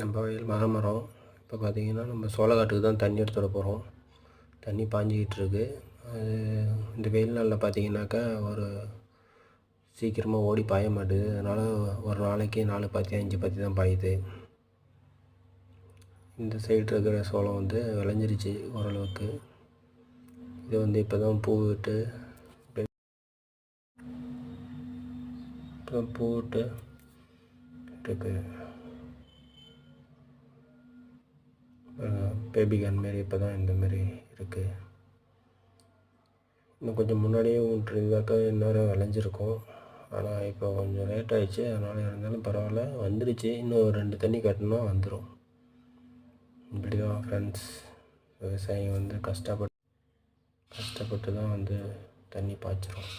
நம்ம வயல் மாமரம். இப்போ பார்த்திங்கன்னா நம்ம சோளக்காட்டுக்கு தான் தண்ணி எடுத்துட போகிறோம். தண்ணி பாஞ்சிக்கிட்டு இருக்கு. அது இந்த வெயில் நாளில் பார்த்திங்கனாக்கா ஒரு சீக்கிரமாக ஓடி பாய மாட்டுது. அதனால் ஒரு நாளைக்கு 4 பாத்தி 5 பாத்தி தான் பாயுது. இந்த சைடு இருக்கிற சோளம் வந்து விளைஞ்சிருச்சு ஓரளவுக்கு. இது வந்து இப்போ தான் பூ விட்டு இருக்கு. பேபி கன் மாரி இப்போ தான் இந்தமாரி இருக்குது. இன்னும் கொஞ்சம் முன்னாடியே விட்டுருந்தாக்கா இந்நேரம் விளைஞ்சிருக்கும். ஆனால் இப்போ கொஞ்சம் லேட் ஆகிடுச்சு. அதனால் இருந்தாலும் பரவாயில்ல, வந்துடுச்சு. இன்னும் 2 தண்ணி கட்டினா வந்துடும். இப்படி தான் ஃப்ரெண்ட்ஸ், விவசாயி வந்து கஷ்டப்பட்டு தான் வந்து தண்ணி பாய்ச்சிரும்.